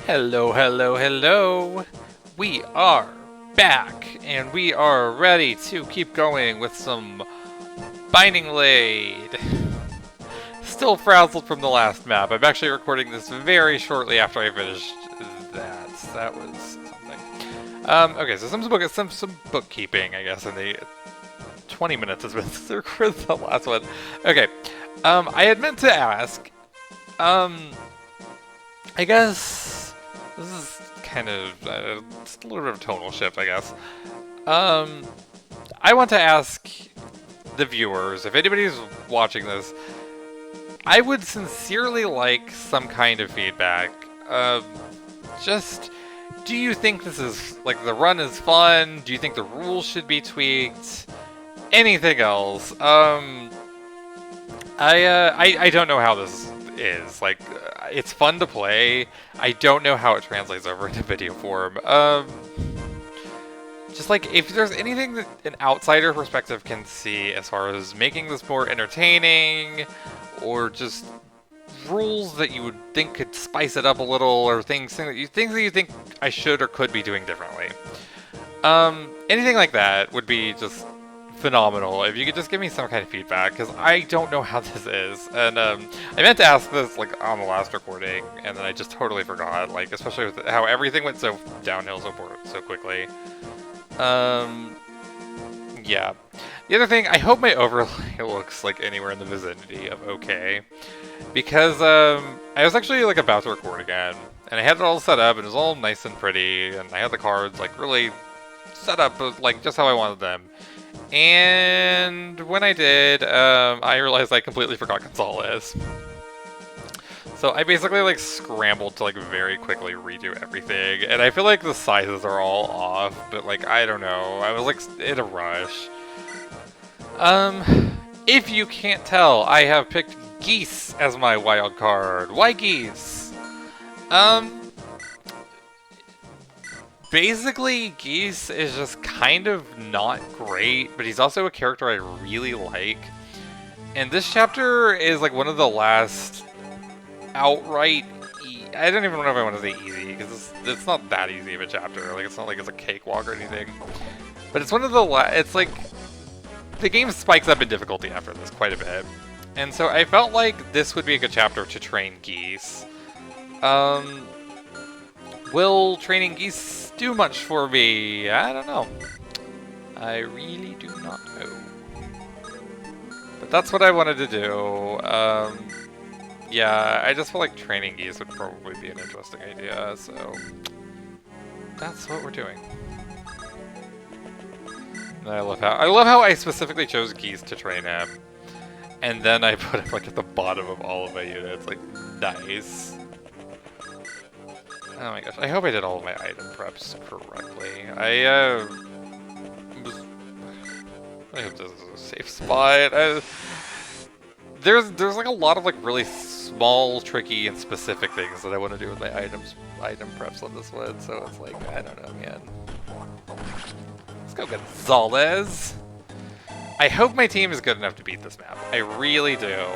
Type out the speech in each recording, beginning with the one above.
Hello, hello, hello! We are back, and we are ready to keep going with some Binding Blade. Still frazzled from the last map. I'm actually recording this very shortly after I finished that. That was something. Okay, so some bookkeeping, I guess, in the 20 minutes has been since I recorded the last one. Okay, I had meant to ask, I guess this is kind of just a little bit of a tonal shift, I guess. I want to ask the viewers, if anybody's watching this, I would sincerely like some kind of feedback. Just, do you think this is, like, the run is fun? Do you think the rules should be tweaked? Anything else? I don't know how this is. Like, it's fun to play. I don't know how it translates over into video form. Just like, if there's anything that an outsider perspective can see as far as making this more entertaining, or just rules that you would think could spice it up a little, or things that you think I should or could be doing differently. Anything like that would be just phenomenal if you could just give me some kind of feedback, because I don't know how this is. And I meant to ask this like on the last recording, and then I just totally forgot, like, especially with how everything went so downhill so quickly. Yeah. The other thing, I hope my overlay looks like anywhere in the vicinity of okay, because I was actually like about to record again, and I had it all set up, and it was all nice and pretty, and I had the cards like really set up like just how I wanted them. And when I did, I realized I completely forgot Gonzalez. So I basically like scrambled to like very quickly redo everything, and I feel like the sizes are all off, but like I don't know, I was like in a rush. If you can't tell, I have picked Geese as my wild card. Why Geese? Basically, Geese is just kind of not great, but he's also a character I really like. And this chapter is like one of the last outright I don't even know if I want to say easy, because it's not that easy of a chapter. Like, it's not like it's a cakewalk or anything. But it's one of the it's like the game spikes up in difficulty after this quite a bit. And so I felt like this would be a good chapter to train Geese. Will training Geese do much for me? I don't know. I really do not know. But that's what I wanted to do. Yeah, I just feel like training Geese would probably be an interesting idea, so that's what we're doing. And I love how I specifically chose Geese to train him, and then I put him like at the bottom of all of my units. Like, nice. Oh my gosh, I hope I did all of my item preps correctly. I hope this is a safe spot. There's like a lot of like really small, tricky, and specific things that I want to do with my item preps on this one, so it's like, I don't know, man. Let's go Gonzalez! I hope my team is good enough to beat this map. I really do.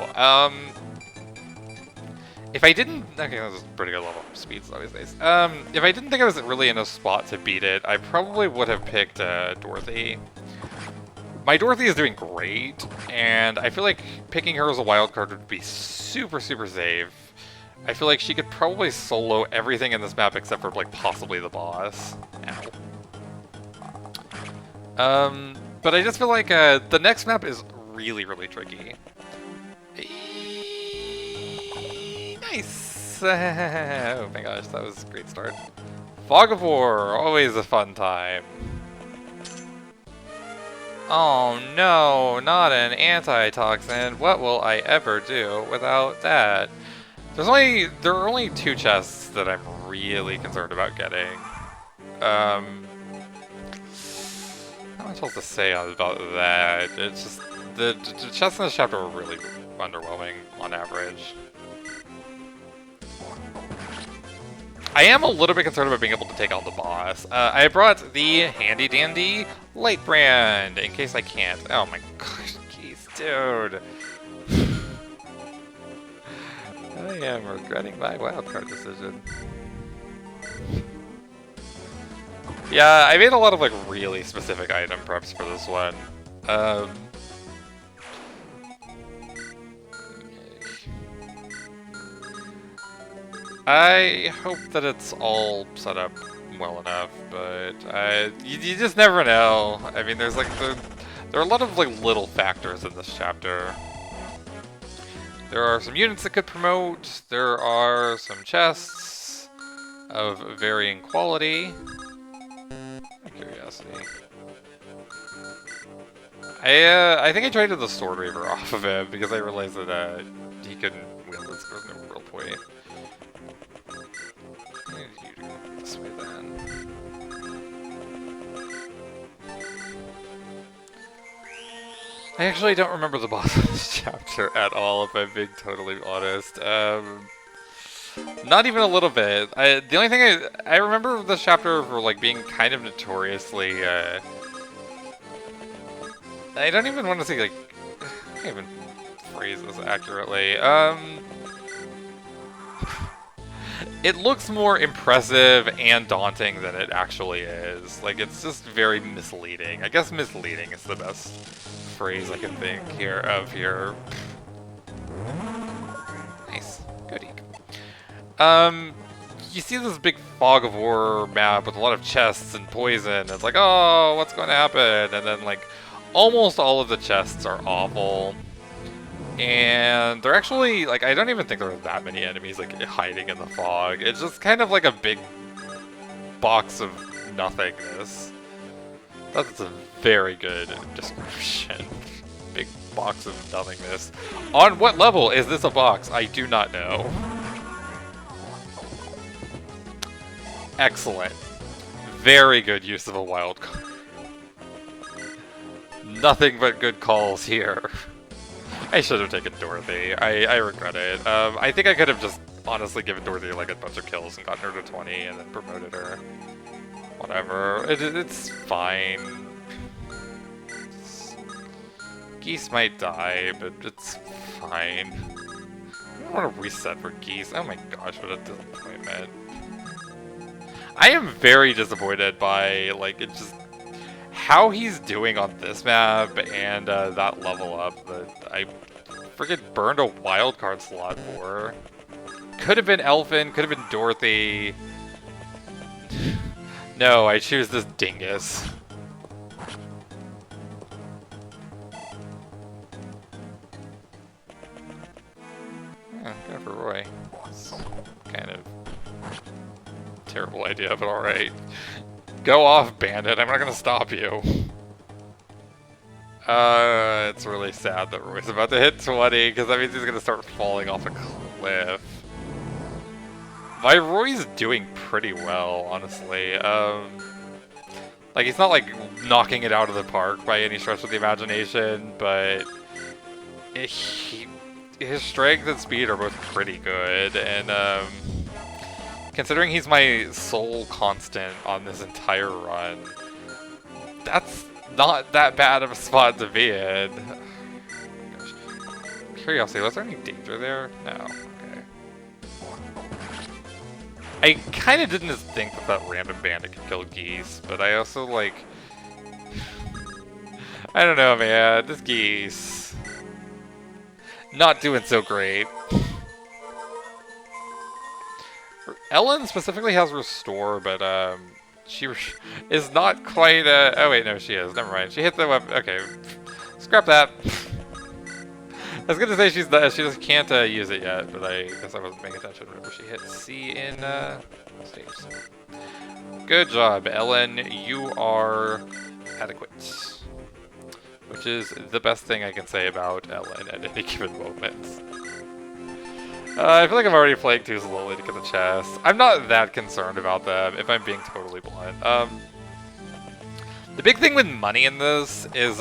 If I didn't... Okay, this is pretty good level. Speed's always nice. If I didn't think I was really in a spot to beat it, I probably would have picked Dorothy. My Dorothy is doing great, and I feel like picking her as a wild card would be super, super safe. I feel like she could probably solo everything in this map except for, like, possibly the boss. Ow. But I just feel like the next map is really, really tricky. Nice! Oh my gosh, that was a great start. Fog of War, always a fun time. Oh no, not an antitoxin. What will I ever do without that? There are only 2 chests that I'm really concerned about getting. Not much else to say about that. It's just the chests in this chapter are really underwhelming on average. I am a little bit concerned about being able to take out the boss. I brought the handy dandy light brand in case I can't. Oh my gosh, jeez, dude. I am regretting my wildcard decision. Yeah, I made a lot of like really specific item preps for this one. I hope that it's all set up well enough, but you just never know. I mean, there's like there are a lot of like little factors in this chapter. There are some units that could promote. There are some chests of varying quality. Curiosity. I think I traded the Sword Reaver off of him because I realized that he couldn't wield it, so there's no real point. I need you to go this way then. I actually don't remember the boss of this chapter at all, if I'm being totally honest. Not even a little bit. The only thing I remember this chapter for like being kind of notoriously. I don't even want to say like. I can't even phrase this accurately. It looks more impressive and daunting than it actually is. Like, it's just very misleading. I guess misleading is the best phrase I can think of here. Nice. Good eke. You see this big fog of war map with a lot of chests and poison. It's like, oh, what's going to happen? And then, like, almost all of the chests are awful. And they're actually, like, I don't even think there are that many enemies, like, hiding in the fog. It's just kind of like a big box of nothingness. That's a very good description. Big box of nothingness. On what level is this a box? I do not know. Excellent. Very good use of a wild card. Nothing but good calls here. I should have taken Dorothy. I regret it. I think I could have just honestly given Dorothy like a bunch of kills and gotten her to 20 and then promoted her. Whatever. It's fine. Geese might die, but it's fine. I don't want to reset for Geese. Oh my gosh, what a disappointment. I am very disappointed by, like, it just... how he's doing on this map and that level up that I freaking burned a wildcard slot for. Could have been Elfin, could have been Dorothy. No, I choose this dingus. Yeah, go for Roy. It's kind of terrible idea, but alright. Go off, Bandit. I'm not gonna stop you. It's really sad that Roy's about to hit 20, because that means he's gonna start falling off a cliff. My Roy's doing pretty well, honestly. Like, he's not, like, knocking it out of the park by any stretch of the imagination, but his strength and speed are both pretty good, and, considering he's my sole constant on this entire run, that's not that bad of a spot to be in. Gosh. Curiosity, was there any danger there? No. Okay. I kind of didn't think that random bandit could kill geese, but I also, like... I don't know, man. This geese... not doing so great. Ellen specifically has Restore, but she is not quite. Oh wait, no, she is. Never mind. She hit the weapon. Okay, scrap that. I was gonna say she just can't use it yet, but I guess I wasn't paying attention whenever she hit C in stages. Good job, Ellen. You are adequate, which is the best thing I can say about Ellen at any given moment. I feel like I'm already playing too slowly to get the chest. I'm not that concerned about them, if I'm being totally blunt. The big thing with money in this is,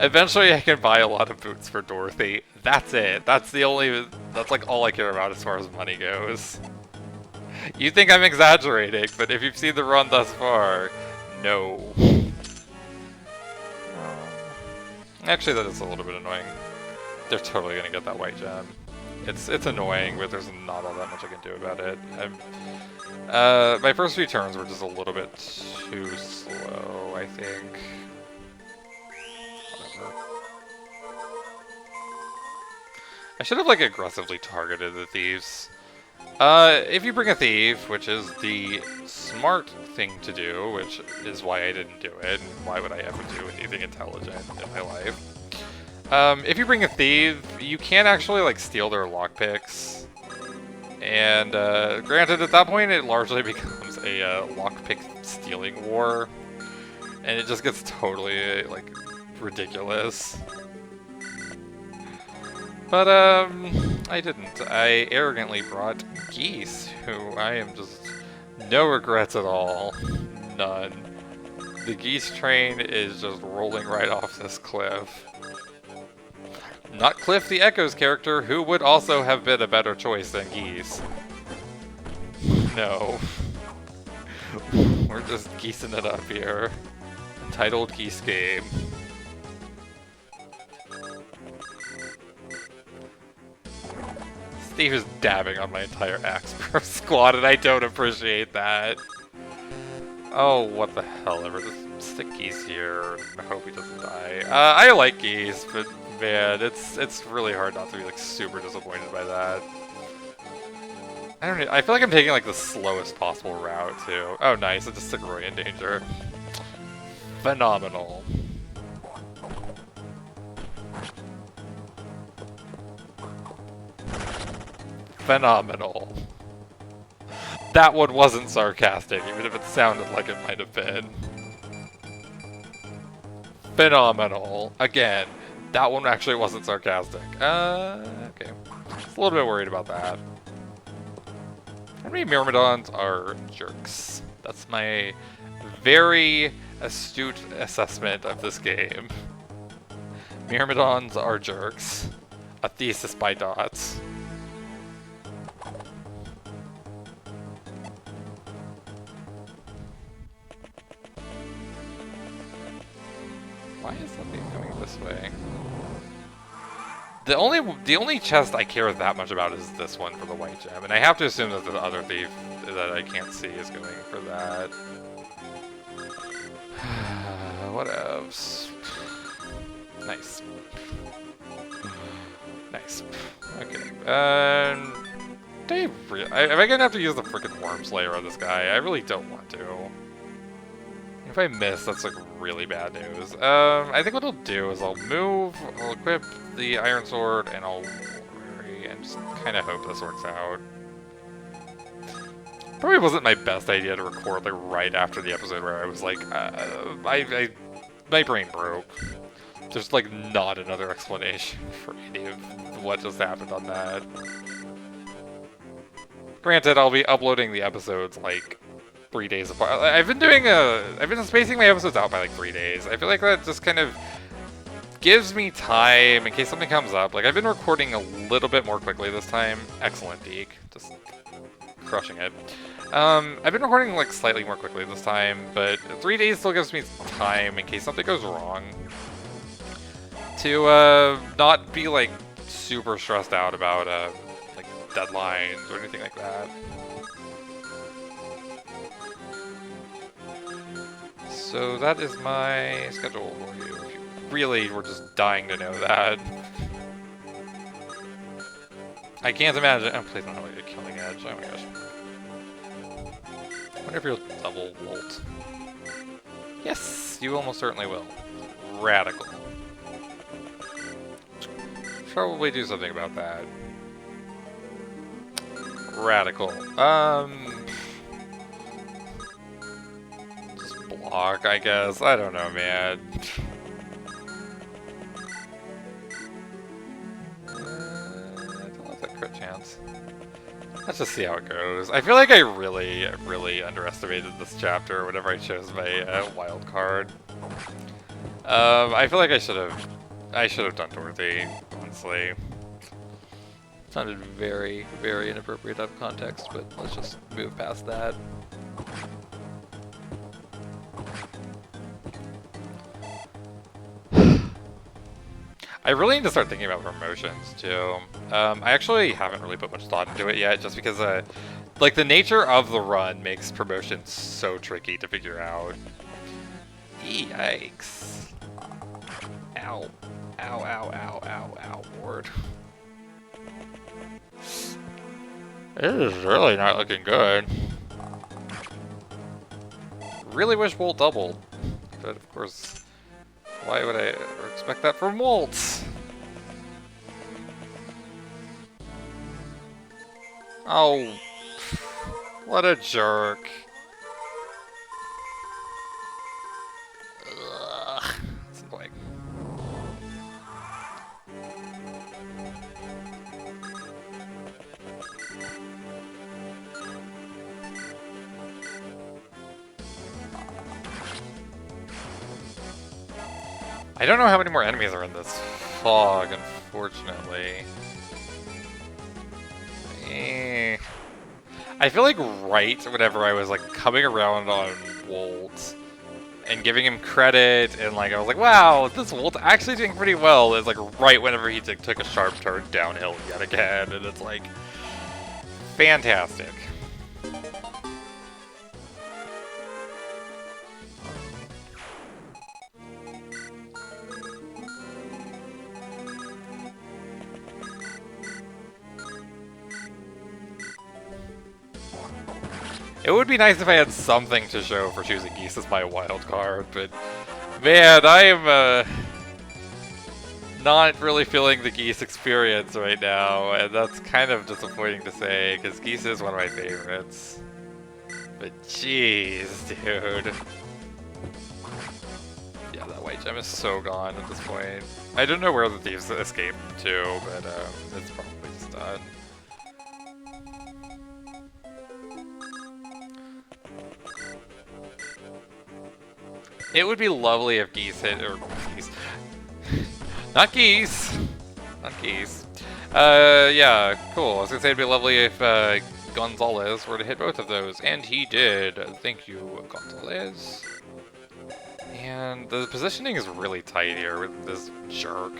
eventually I can buy a lot of boots for Dorothy. That's it. That's like all I care about as far as money goes. You think I'm exaggerating, but if you've seen the run thus far, no. Actually, that is a little bit annoying. They're totally gonna get that white gem. It's annoying, but there's not all that much I can do about it. My first few turns were just a little bit too slow, I think. Whatever. I should have, like, aggressively targeted the thieves. If you bring a thief, which is the smart thing to do, which is why I didn't do it, and why would I ever do anything intelligent in my life? If you bring a thief, you can actually, like, steal their lockpicks. And, granted, at that point, it largely becomes a, lockpick stealing war. And it just gets totally, like, ridiculous. But, I didn't. I arrogantly brought geese, who I am just no regrets at all. None. The geese train is just rolling right off this cliff. Not Cliff the Echoes character, who would also have been a better choice than geese. No. We're just geesing it up here. Entitled Geese Game. Steve is dabbing on my entire Axe Pro squad, and I don't appreciate that. Oh, what the hell ever. Just stick Geese here. I hope he doesn't die. I like Geese, but man, it's really hard not to be, like, super disappointed by that. I feel like I'm taking, like, the slowest possible route, too. Oh, nice. It just took Roy in danger. Phenomenal. Phenomenal. That one wasn't sarcastic, even if it sounded like it might have been. Phenomenal. Again, that one actually wasn't sarcastic. Okay. Just a little bit worried about that. How many Myrmidons are jerks? That's my very astute assessment of this game. Myrmidons are jerks. A thesis by Dots. Why is something coming this way? The only chest I care that much about is this one for the white gem, and I have to assume that the other thief that I can't see is going for that. What else? Nice. Nice. Okay. Am I gonna have to use the frickin' Worm Slayer on this guy? I really don't want to. If I miss, that's, like, really bad news. I think what I'll do is I'll move, I'll equip the Iron Sword, and I'll worry, and just kind of hope this works out. Probably wasn't my best idea to record, like, right after the episode where I was like, my brain broke. There's, like, not another explanation for any of what just happened on that. Granted, I'll be uploading the episodes, like, 3 days apart. I've been spacing my episodes out by, like, 3 days. I feel like that just kind of gives me time in case something comes up. Like, I've been recording a little bit more quickly this time. Excellent, Deke. Just crushing it. I've been recording, like, slightly more quickly this time, but 3 days still gives me time in case something goes wrong. To, not be, like, super stressed out about, like, deadlines or anything like that. So that is my schedule for you. If you really were just dying to know that. I can't imagine. Oh, please don't have, like, a killing edge. Oh my gosh. I wonder if you'll double volt. Yes, you almost certainly will. Radical. Probably do something about that. Radical. Block, I guess. I don't know, man. Don't let that crit chance. Let's just see how it goes. I feel like I really, really underestimated this chapter whenever I chose my wild card. I feel like I should have done Dorothy, honestly. Sounded very, very inappropriate out of context, but let's just move past that. I really need to start thinking about promotions too. I actually haven't really put much thought into it yet, just because like the nature of the run makes promotions so tricky to figure out. Yikes. Ow. Ow, ow, ow, ow, ow, Ward. This is really not looking good. Really wish Wolt doubled. But of course, why would I expect that from Wolt? Oh, what a jerk. Ugh, it's annoying. I don't know how many more enemies are in this fog, unfortunately. I feel like right whenever I was like coming around on Wolt and giving him credit, and like I was like, wow, this Wolt actually doing pretty well, is like right whenever he took a sharp turn downhill yet again, and it's like fantastic. It would be nice if I had something to show for choosing Geese as my wild card, but man, I am not really feeling the Geese experience right now, and that's kind of disappointing to say, because Geese is one of my favorites. But jeez, dude. Yeah, that white gem is so gone at this point. I don't know where the thieves escaped to, but it's probably just done. It would be lovely if Geese hit, or Geese. Not Geese! Not Geese. Yeah, cool. I was gonna say it'd be lovely if Gonzalez were to hit both of those, and he did. Thank you, Gonzalez. And the positioning is really tight here with this jerk.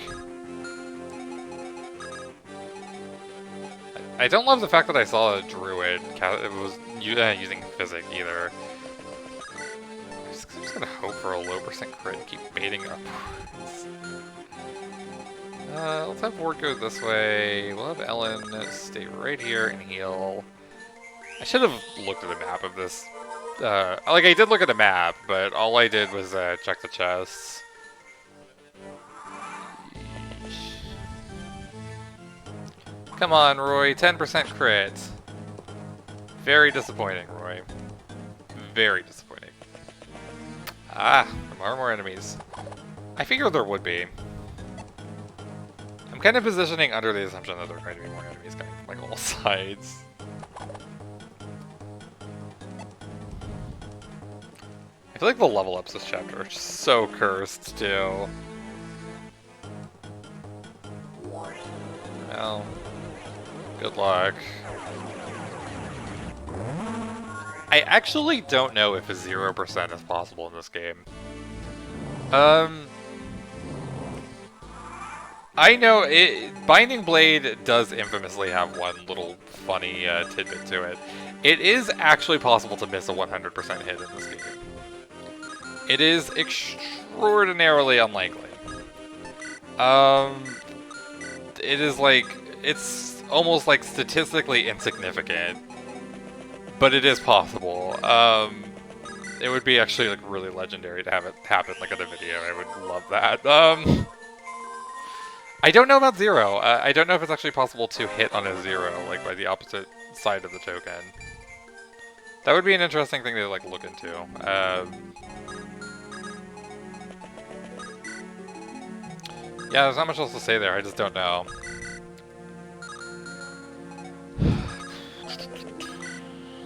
I don't love the fact that I saw a druid was using physic either. I'm just gonna hope for a low percent crit and keep baiting up. Let's have Ward go this way. We'll have Ellen stay right here and heal. I should have looked at the map of this. Like, I did look at the map, but all I did was check the chests. Come on, Roy. 10% crit. Very disappointing, Roy. Very disappointing. Ah, there are more enemies. I figured there would be. I'm kind of positioning under the assumption that there are going to be more enemies coming from like all sides. I feel like the level ups this chapter are just so cursed too. Well, good luck. I actually don't know if a 0% is possible in this game. I know Binding Blade does infamously have one little funny tidbit to it. It is actually possible to miss a 100% hit in this game. It is extraordinarily unlikely. It is like, it's almost like statistically insignificant, but it is possible. It would be actually like really legendary to have it happen like in a video. I would love that. I don't know about 0. I don't know if it's actually possible to hit on a 0, like by the opposite side of the token. That would be an interesting thing to like look into. Yeah, there's not much else to say there. I just don't know.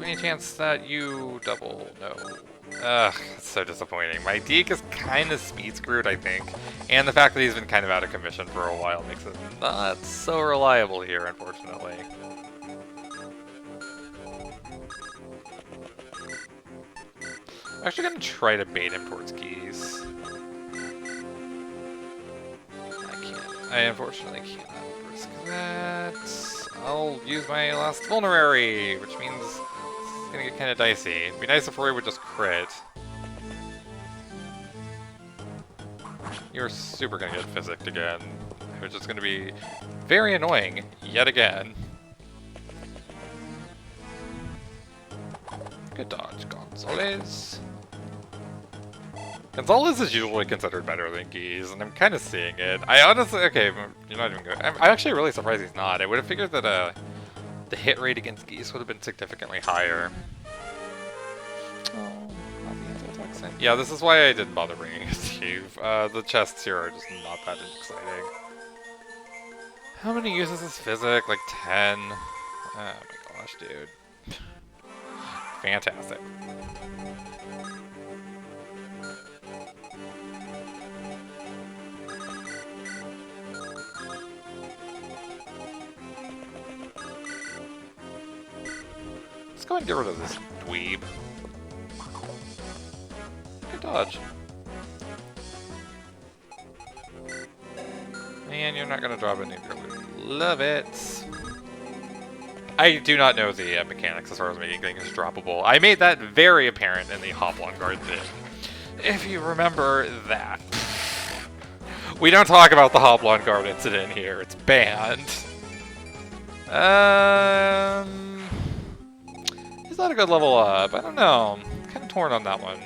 Any chance that you double? No. Ugh, it's so disappointing. My Deke is kind of speed screwed, I think. And the fact that he's been kind of out of commission for a while makes it not so reliable here, unfortunately. I'm actually going to try to bait him towards Geese. I can't. I unfortunately cannot risk that. I'll use my last vulnerary, which means it's gonna get kind of dicey. It'd be nice if Roy would just crit. You're super gonna get physicked again, which is gonna be very annoying yet again. Good dodge, Gonzalez. Gonzalez is usually considered better than Geese, and I'm kind of seeing it. I honestly, okay, you're not even good. I'm actually really surprised he's not. I would have figured that the hit rate against Geese would have been significantly higher. Oh, not the anti-toxin. Yeah, this is why I didn't bother bringing a Steve. The chests here are just not that exciting. How many uses is Physic? Like 10? Oh my gosh, dude. Fantastic. Let's go ahead and get rid of this dweeb. Good dodge. And you're not gonna drop any of your loot. Love it. I do not know the mechanics as far as making things droppable. I made that very apparent in the Hoplon Guard thing. If you remember that. We don't talk about the Hoplon Guard incident here. It's banned. He's not a good level up. I don't know. Kind of torn on that one.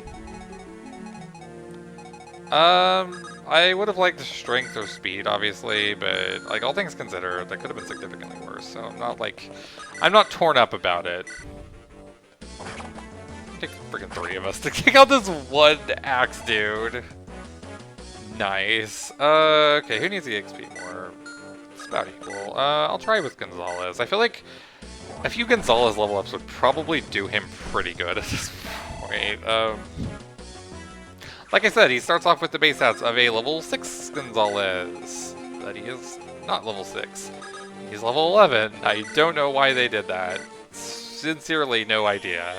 I would have liked strength or speed, obviously, but like all things considered, that could have been significantly worse. So I'm not torn up about it. Take freaking 3 of us to kick out this one axe dude. Nice. Okay, who needs the XP more? It's about equal. I'll try with Gonzalez. I feel like a few Gonzalez level ups would probably do him pretty good at this point. Like I said, he starts off with the base stats of a level 6 Gonzalez, but he is not level 6. He's level 11. I don't know why they did that. Sincerely, no idea.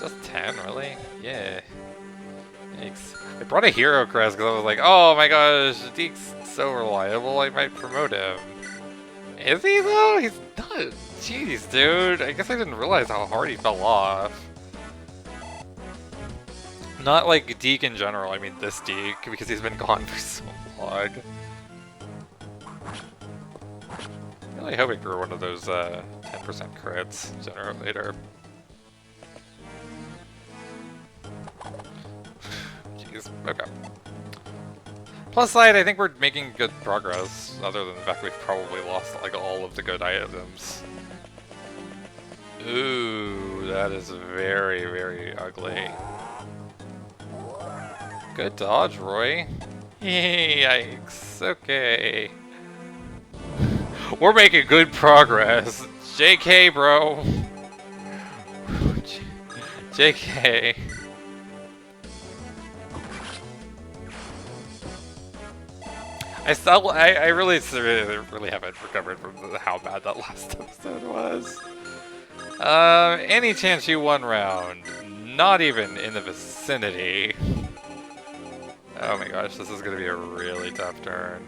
Just 10, really? Yeah. Thanks. I brought a hero crest because I was like, oh my gosh, Deke's so reliable, I might promote him. Is he though? He's not. Jeez, dude. I guess I didn't realize how hard he fell off. Not like Deke in general, I mean this Deke, because he's been gone for so long. I'm really hoping for one of those 10% crits sooner or later. Okay. Plus side, I think we're making good progress, other than the fact we've probably lost like all of the good items. Ooh, that is very, very ugly. Good dodge, Roy. Yikes, okay. We're making good progress. JK, bro. JK. I really haven't recovered from how bad that last episode was. Any chance you won round? Not even in the vicinity. Oh my gosh, this is gonna be a really tough turn.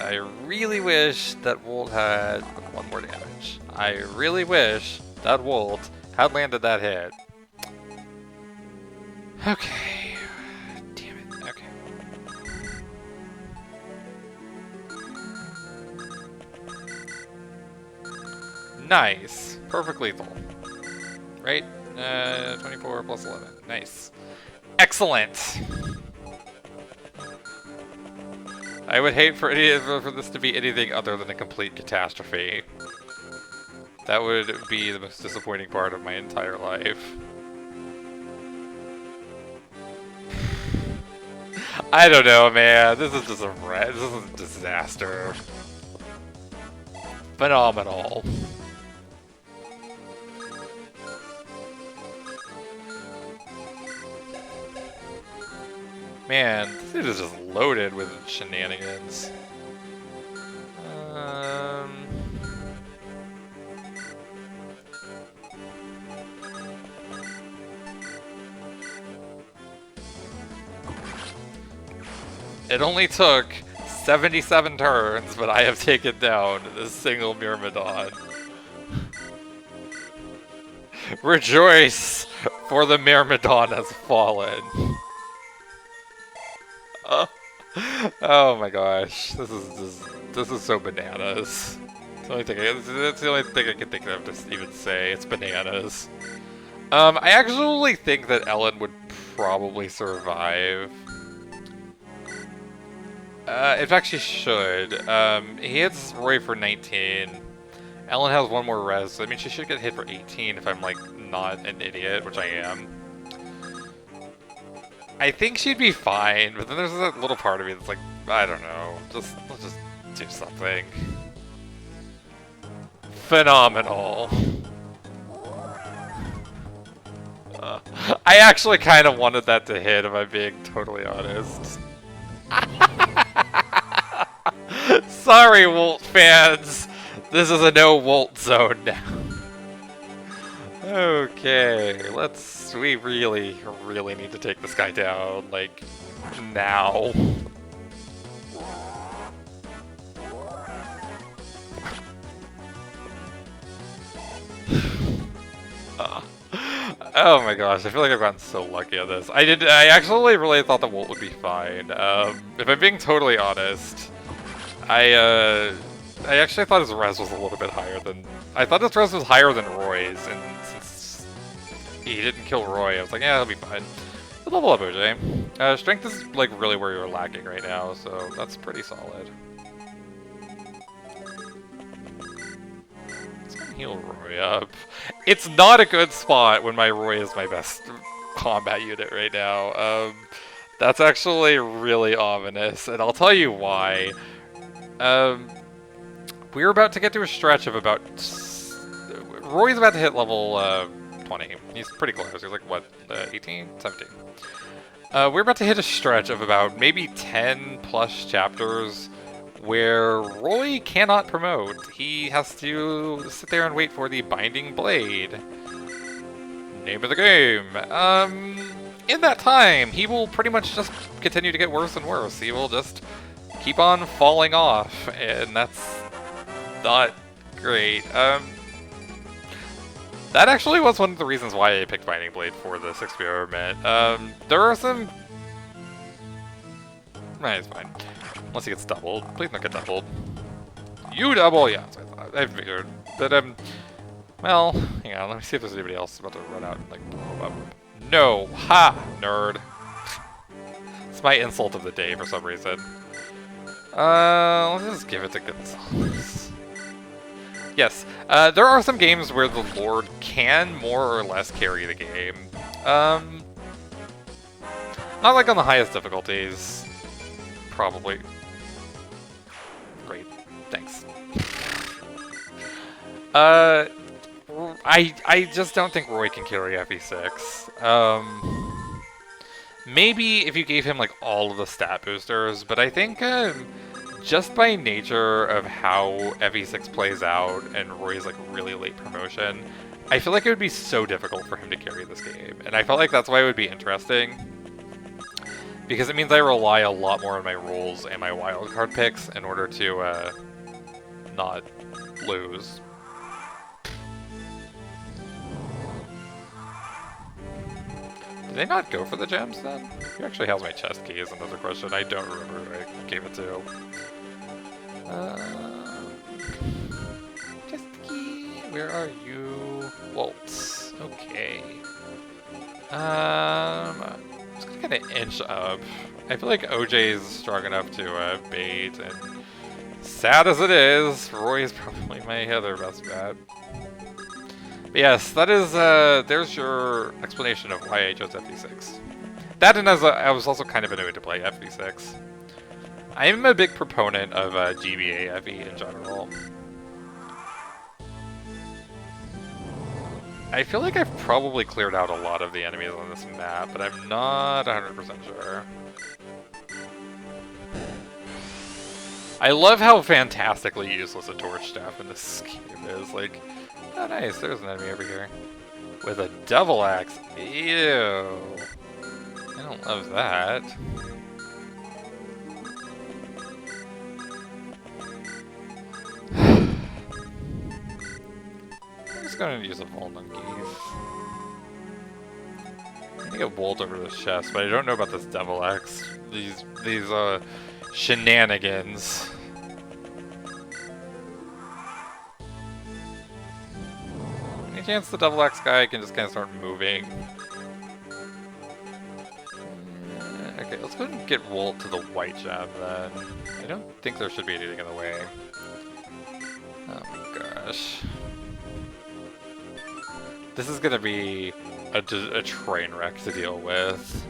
I really wish that Wolt had 1 more damage. I really wish that Wolt had landed that hit. Okay. Damn it. Okay. Nice. Perfect lethal. Right? 24 plus 11. Nice. Excellent. I would hate for this to be anything other than a complete catastrophe. That would be the most disappointing part of my entire life. I don't know, man. This is just this is a disaster. Phenomenal. Man, this dude is just loaded with shenanigans. It only took 77 turns, but I have taken down this single Myrmidon. Rejoice, for the Myrmidon has fallen. Oh my gosh, this is so bananas. That's the only thing I can think of to even say. It's bananas. I actually think that Ellen would probably survive. In fact, she should. He hits Roy for 19. Ellen has one more res. I mean, she should get hit for 18 if I'm, like, not an idiot, which I am. I think she'd be fine, but then there's that little part of me that's like, I don't know. Let's just do something. Phenomenal. I actually kind of wanted that to hit, if I'm being totally honest. Sorry, Wolt fans. This is a no Wolt zone now. Okay, we really, really need to take this guy down, like, now. Oh my gosh, I feel like I've gotten so lucky on this. I actually really thought the Wolt would be fine. If I'm being totally honest, I actually thought his res was a little bit higher than... I thought his res was higher than Roy's, and since he didn't kill Roy, I was like, yeah, he'll be fine. But level up, OJ. Strength is, like, really where you're lacking right now, so that's pretty solid. Let's go heal Roy up. It's not a good spot when my Roy is my best combat unit right now. That's actually really ominous, and I'll tell you why. We're about to get to a stretch of about... Roy's about to hit level 20. He's pretty close. He's like, what, 18? 17. We're about to hit a stretch of about maybe 10 plus chapters where Roy cannot promote. He has to sit there and wait for the Binding Blade. Name of the game. In that time, he will pretty much just continue to get worse and worse. He will just keep on falling off, and that's not great. That actually was one of the reasons why I picked Binding Blade for this experiment. There are some... it's fine. Unless he gets doubled. Please not get doubled. You double! Yeah, that's what I thought. I figured. But, well, hang on, let me see if there's anybody else about to run out and, like, blow him up. No! Ha! Nerd. It's my insult of the day for some reason. Let's just give it to Gonzalez. Yes, there are some games where the Lord can more or less carry the game. Not like on the highest difficulties. Probably. Great. Thanks. I just don't think Roy can carry FE6. Maybe if you gave him like all of the stat boosters, but I think just by nature of how FE6 plays out and Roy's like really late promotion, I feel like it would be so difficult for him to carry this game. And I felt like that's why it would be interesting. Because it means I rely a lot more on my rolls and my wildcard picks in order to not lose. Did they not go for the gems then? Who actually has my chest key is another question. I don't remember who I gave it to. Chest key, where are you? Waltz. Okay. I'm just gonna kind of inch up. I feel like OJ is strong enough to bait, and sad as it is, Roy is probably my other best bet. But yes, that is, there's your explanation of why I chose FE6. That and as I was also kind of annoyed to play FE6. I am a big proponent of GBA FE in general. I feel like I've probably cleared out a lot of the enemies on this map, but I'm not 100% sure. I love how fantastically useless a torch staff in this game is. Like, oh nice, there's an enemy over here. With a double axe. Ew. I don't love that. just going to use a Vault on Geese. I'm gonna get Volt over this chest, but I don't know about this Devil X. These shenanigans. Any chance the Devil X guy can just kind of start moving? Okay, let's go ahead and get Volt to the white jab then. I don't think there should be anything in the way. Oh my gosh. This is gonna be a train wreck to deal with.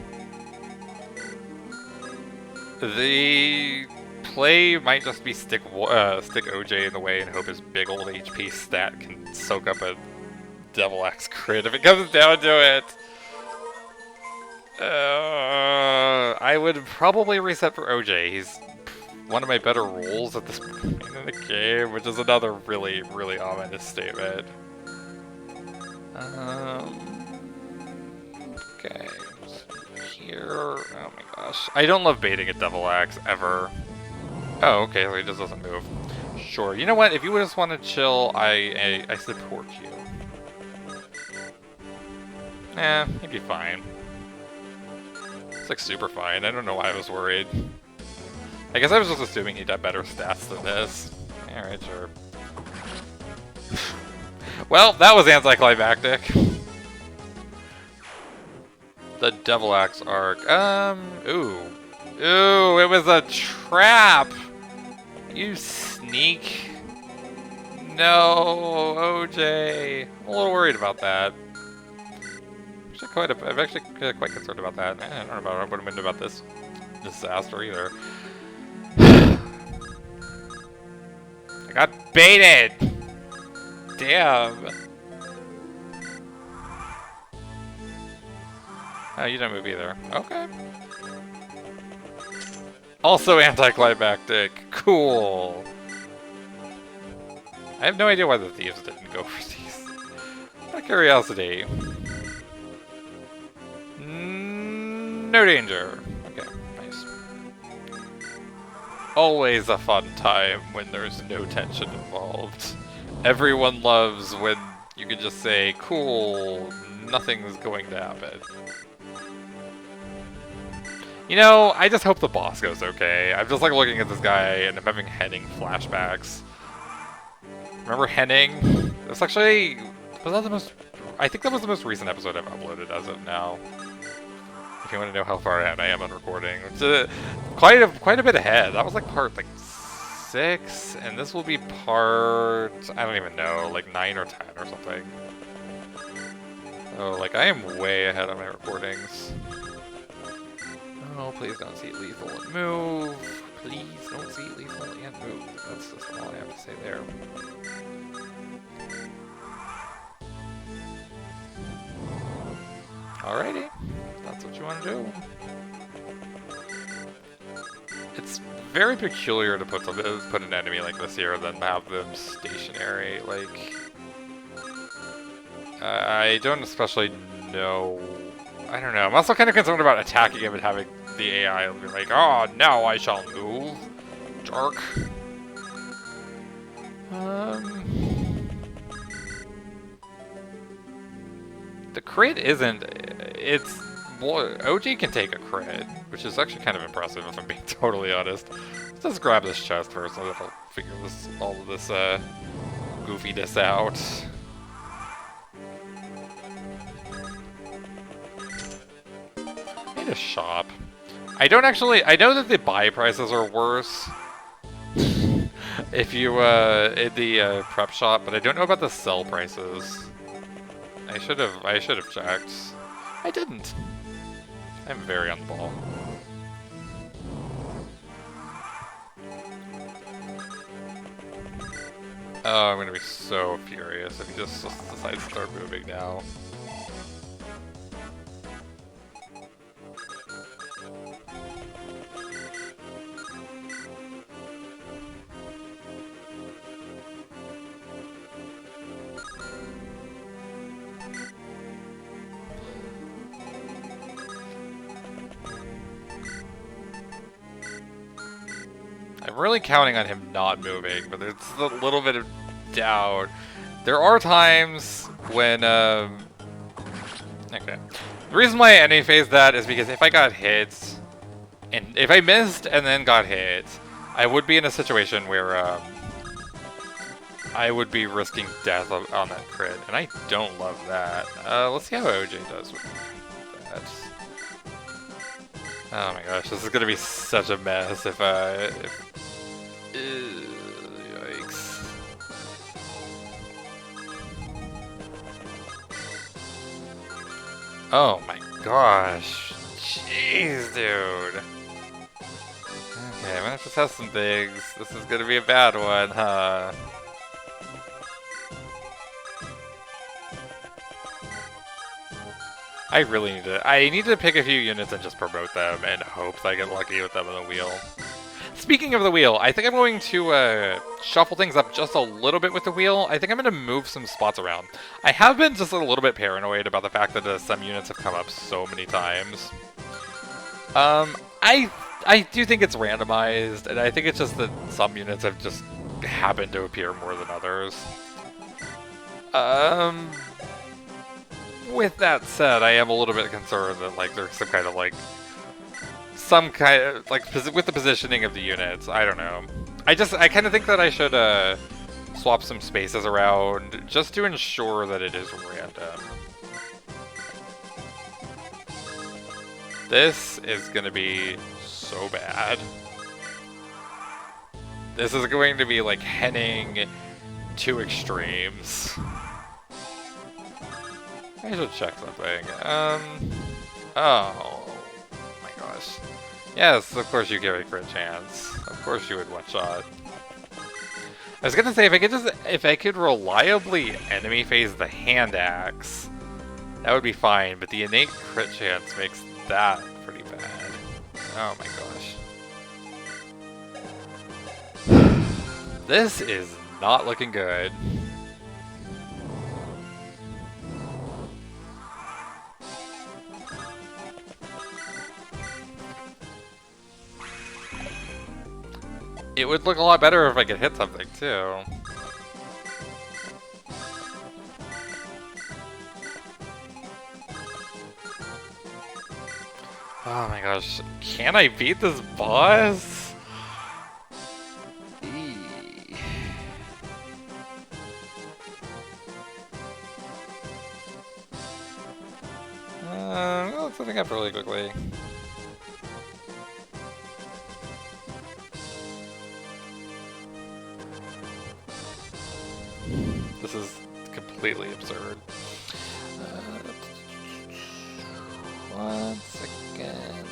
The play might just be stick OJ in the way and hope his big old HP stat can soak up a Devil X crit if it comes down to it. I would probably reset for OJ. He's one of my better roles at this point in the game, which is another really, really ominous statement. Okay. Here. Oh my gosh. I don't love baiting a Devil Axe ever. Oh, okay, so he just doesn't move. Sure. You know what? If you just want to chill, I support you. He'd be fine. It's like super fine. I don't know why I was worried. I guess I was just assuming he'd have better stats than this. Alright, sure. Well, that was anticlimactic. The Devil Axe arc. Ooh. Ooh, it was a trap! You sneak. No, OJ. I'm a little worried about that. I'm actually quite concerned about that. I don't know what I'm into about this disaster either. I got baited! Damn. Oh, you don't move either. Okay. Also anticlimactic. Cool. I have no idea why the thieves didn't go for these. Out of curiosity. No danger. Okay, nice. Always a fun time when there's no tension involved. Everyone loves when you can just say, cool, nothing's going to happen. You know, I just hope the boss goes okay. I'm just like looking at this guy and I'm having Henning flashbacks. Remember Henning? It's actually, was that the most, I think that was the most recent episode I've uploaded as of now. If you want to know how far ahead I am on recording. It's quite a bit ahead. That was like part like 6, and this will be part, I don't even know, like 9 or 10 or something. Oh, like I am way ahead on my recordings. Oh, please don't see lethal and move. Please don't see lethal and move. That's just all I have to say there. Alrighty. That's what you want to do. It's very peculiar to put an enemy like this here and then have them stationary. Like, I don't especially know. I don't know. I'm also kind of concerned about attacking him and having the AI be like, "Oh, now I shall move." Dark. The crit isn't. It's. Well, OG can take a crit, which is actually kind of impressive if I'm being totally honest. Let's just grab this chest first, so that I'll figure all of this goofiness out. I need a shop. I don't actually. I know that the buy prices are worse if you in the prep shop, but I don't know about the sell prices. I should have checked. I didn't. I'm very on the ball. Oh, I'm gonna be so furious if he just decides to start moving now. I'm really counting on him not moving, but there's a little bit of doubt. There are times when, okay. The reason why I enemy phased that is because if I got hit, and if I missed and then got hit, I would be in a situation where, I would be risking death on that crit, and I don't love that. Let's see how OJ does with that. Oh my gosh, this is gonna be such a mess if yikes. Oh my gosh. Jeez, dude. Okay, I'm gonna have to test some things. This is gonna be a bad one, huh? I need to pick a few units and just promote them and hope that I get lucky with them on the wheel. Speaking of the wheel, I think I'm going to shuffle things up just a little bit with the wheel. I think I'm going to move some spots around. I have been just a little bit paranoid about the fact that some units have come up so many times. I do think it's randomized, and I think it's just that some units have just happened to appear more than others. With that said, I am a little bit concerned that like there's some kind of with the positioning of the units. I don't know. I kind of think that I should swap some spaces around just to ensure that it is random. This is gonna be so bad. This is going to be like heading to extremes. I should check something. Oh my gosh. Yes, of course you give it a crit chance. Of course you would one-shot. I was gonna say, if I could reliably enemy phase the hand axe, that would be fine, but the innate crit chance makes that pretty bad. Oh my gosh. This is not looking good. It would look a lot better if I could hit something, too. Oh my gosh. Can I beat this boss? Let's setting up really quickly. This is completely absurd. 1 second.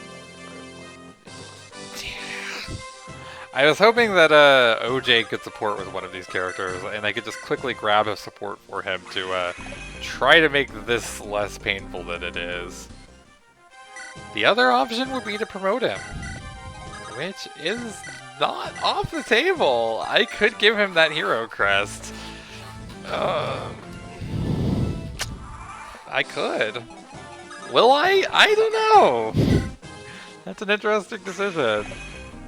I was hoping that OJ could support with one of these characters, and I could just quickly grab a support for him to try to make this less painful than it is. The other option would be to promote him, which is not off the table. I could give him that hero crest. I could. Will I? I don't know. That's an interesting decision.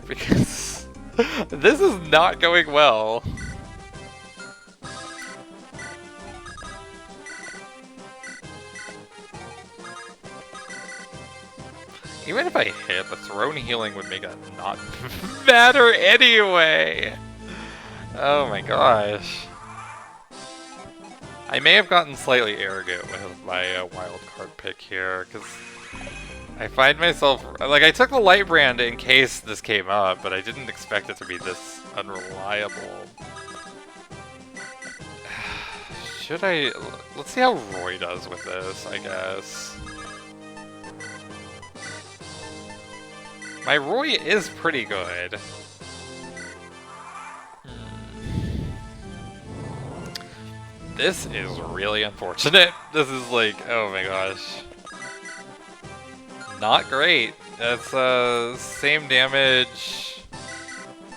Because this is not going well. Even if I hit, the throne healing would make it not matter anyway. Oh my gosh. I may have gotten slightly arrogant with my wildcard pick here, because I find myself... Like, I took the light brand in case this came up, but I didn't expect it to be this unreliable. Should I... Let's see how Roy does with this, I guess. My Roy is pretty good. This is really unfortunate. This is like, oh my gosh. Not great. That's same damage,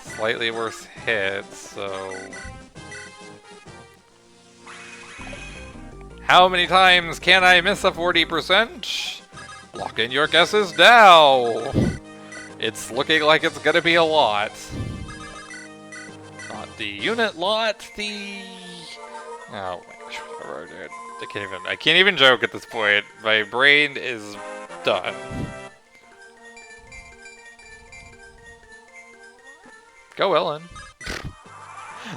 slightly worse hit, so... How many times can I miss a 40%? Lock in your guesses now! It's looking like it's gonna be a lot. Not the unit lot, the Oh my gosh, whatever, dude. I can't even joke at this point. My brain is done. Go Ellen.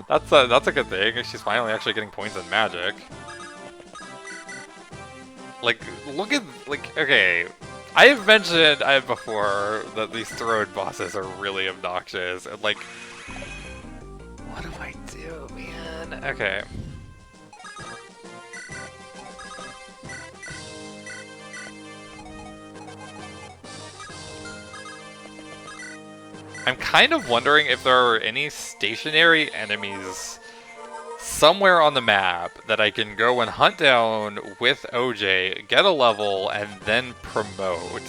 That's a good thing. She's finally actually getting points in magic. Like, look at, like, okay. I have mentioned before that these throne bosses are really obnoxious, and like, what do I do, man? Okay. I'm kind of wondering if there are any stationary enemies somewhere on the map that I can go and hunt down with OJ, get a level, and then promote.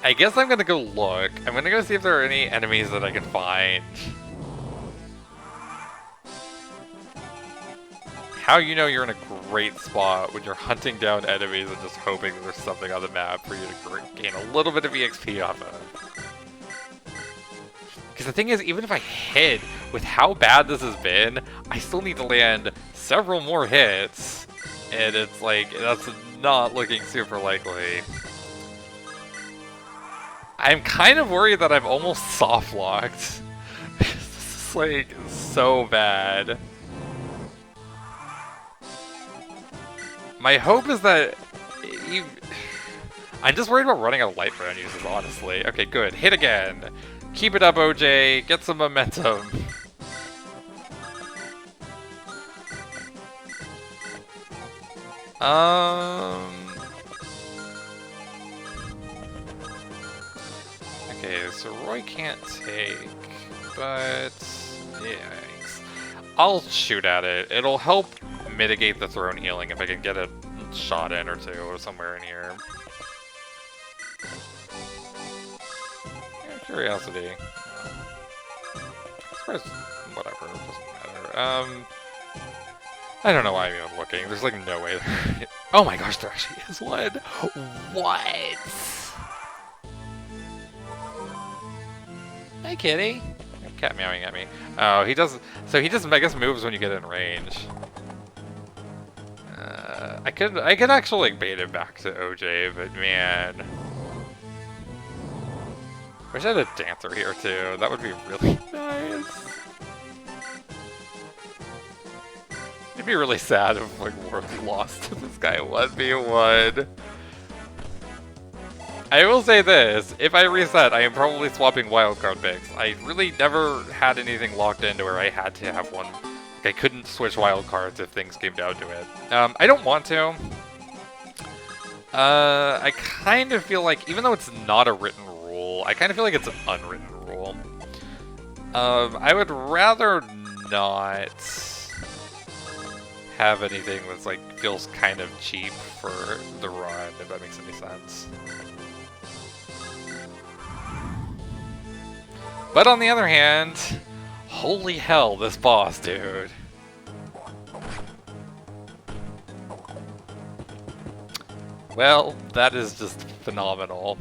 I guess I'm gonna go look. I'm gonna go see if there are any enemies that I can find. How you know you're in a great spot when you're hunting down enemies and just hoping that there's something on the map for you to gain a little bit of EXP off of. Because the thing is, even if I hit with how bad this has been, I still need to land several more hits. And it's like, that's not looking super likely. I'm kind of worried that I'm almost soft-locked. This is like, so bad. My hope is that... I'm just worried about running out of light brand uses, honestly. Okay, good. Hit again. Keep it up, OJ. Get some momentum. Okay, so Roy can't take, but... Yikes. I'll shoot at it. It'll help mitigate the throne healing if I can get a shot in or two or somewhere in here. Yeah, curiosity. As whatever, it doesn't matter. I don't know why I'm even looking. There's like no way. Oh my gosh, there actually is one. What? Hey, kitty. Cat meowing at me. Oh, he does. So he just, I guess, moves when you get in range. I could actually like bait it back to OJ, but man, wish I had a dancer here too. That would be really nice. It'd be really sad if like Worth lost to this guy 1v1. I will say this, if I reset, I am probably swapping wildcard picks. I really never had anything locked in to where I had to have one. Like, I couldn't switch wildcards if things came down to it. I don't want to. I kind of feel like, even though it's not a written rule, I kind of feel like it's an unwritten rule. I would rather not have anything that's like, feels kind of cheap for the run, if that makes any sense. But on the other hand, holy hell, this boss, dude. Well, that is just phenomenal.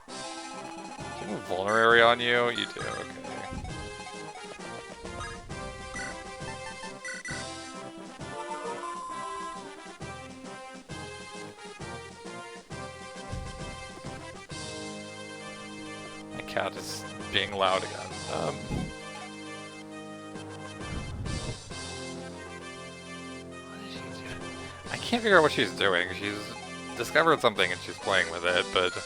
Do you have a vulnerary on you? You do, okay. Cat is being loud again. What is she doing? I can't figure out what she's doing. She's discovered something and she's playing with it, but...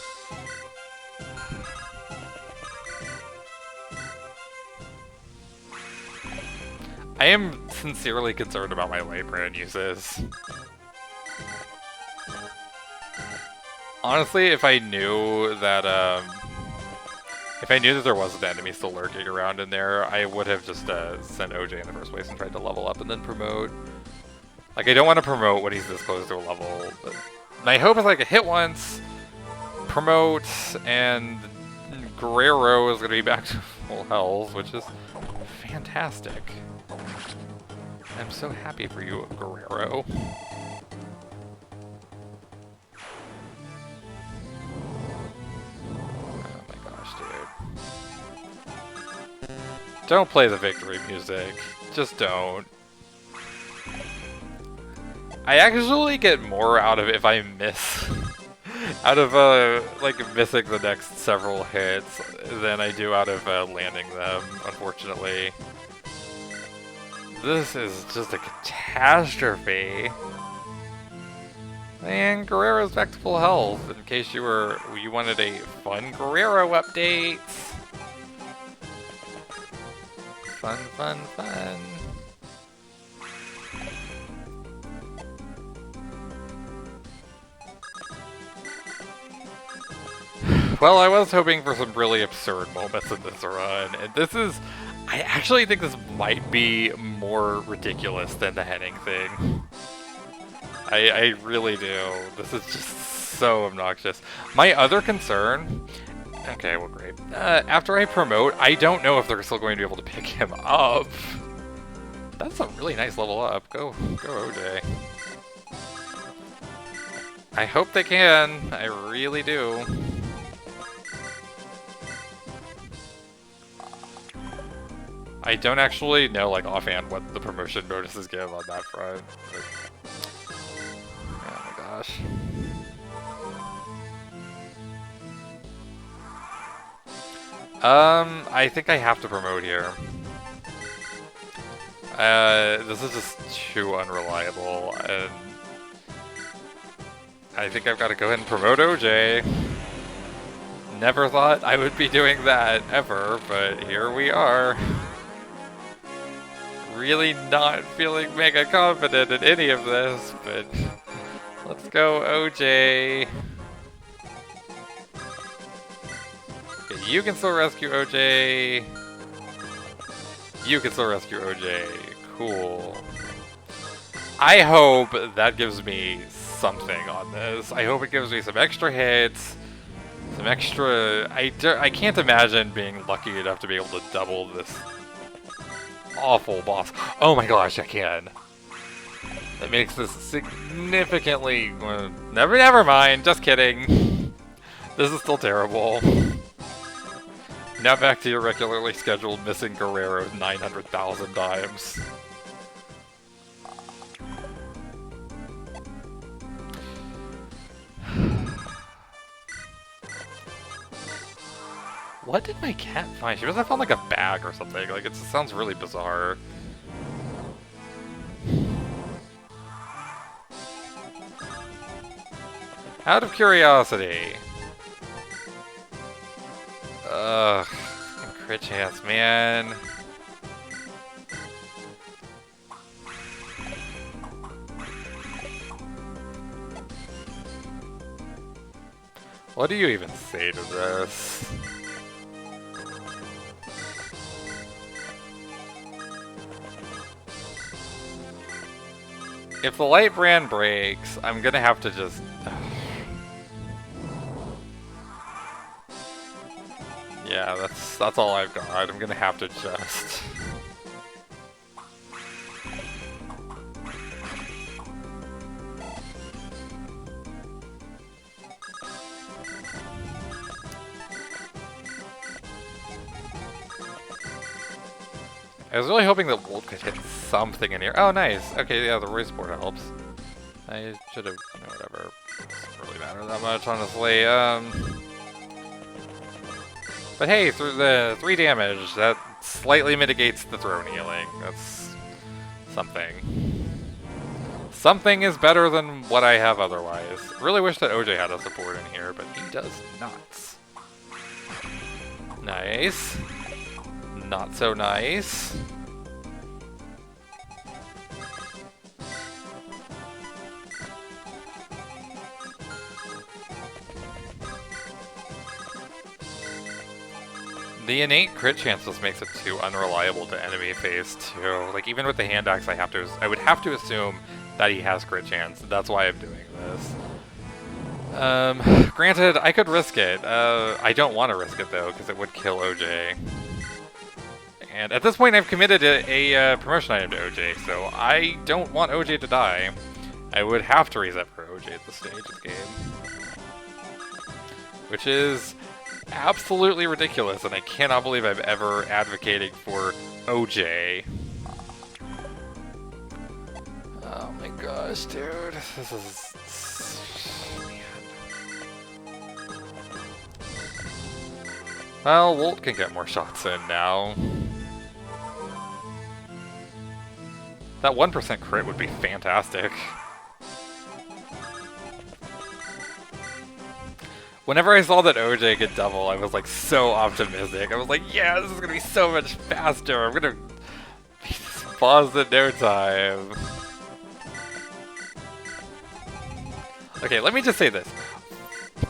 I am sincerely concerned about my light brand uses. Honestly, if I knew that, if I knew that there wasn't an enemy still lurking around in there, I would have just sent OJ in the first place and tried to level up and then promote. Like, I don't want to promote when he's this close to a level, but my hope is like a hit once, promote, and Guerrero is going to be back to full health, which is fantastic. I'm so happy for you, Guerrero. Don't play the victory music. Just don't. I actually get more out of it if I miss, out of like missing the next several hits than I do out of landing them, unfortunately. This is just a catastrophe. And Guerrero's back to full health, in case you wanted a fun Guerrero update. Fun, fun, fun. Well, I was hoping for some really absurd moments in this run, and this is... I actually think this might be more ridiculous than the heading thing. I really do. This is just so obnoxious. My other concern... Okay, well, great. After I promote, I don't know if they're still going to be able to pick him up. That's a really nice level up. Go OJ. I hope they can. I really do. I don't actually know, like, offhand what the promotion bonuses give on that front. But... oh my gosh. I think I have to promote here. This is just too unreliable, and I think I've got to go ahead and promote OJ. Never thought I would be doing that, ever, but here we are. Really not feeling mega confident in any of this, but let's go OJ. Okay, you can still rescue OJ. You can still rescue OJ. Cool. I hope that gives me something on this. I hope it gives me some extra hits, some extra... I can't imagine being lucky enough to be able to double this awful boss. Oh my gosh, I can. That makes this significantly... never mind, just kidding. This is still terrible. Now back to your regularly scheduled missing Guerrero 900,000 times. What did my cat find? She must have found like a bag or something. Like, it sounds really bizarre. Out of curiosity. Ugh. Crit chance, man. What do you even say to this? If the light brand breaks, I'm gonna have to just... yeah, that's all I've got. I'm gonna have to just... I was really hoping that Wolt could hit something in here. Oh, nice. Okay, yeah, the Royce board helps. I should have... no, whatever. It doesn't really matter that much, honestly. But hey, through the 3 damage, that slightly mitigates the throne healing. That's something. Something is better than what I have otherwise. Really wish that OJ had a support in here, but he does not. Nice. Not so nice. The innate crit chance just makes it too unreliable to enemy phase too. Like, even with the hand axe, I would have to assume that he has crit chance. That's why I'm doing this. Granted, I could risk it. I don't want to risk it though, because it would kill OJ. And at this point, I've committed a promotion item to OJ, so I don't want OJ to die. I would have to reset for OJ at this stage of the game. Which is absolutely ridiculous, and I cannot believe I've ever advocated for OJ. Oh my gosh, dude. This is... man. Well, Wolt can get more shots in now. That 1% crit would be fantastic. Whenever I saw that OJ could double, I was like so optimistic. I was like, yeah, this is gonna be so much faster. I'm gonna beat this boss in no time. Okay, let me just say this.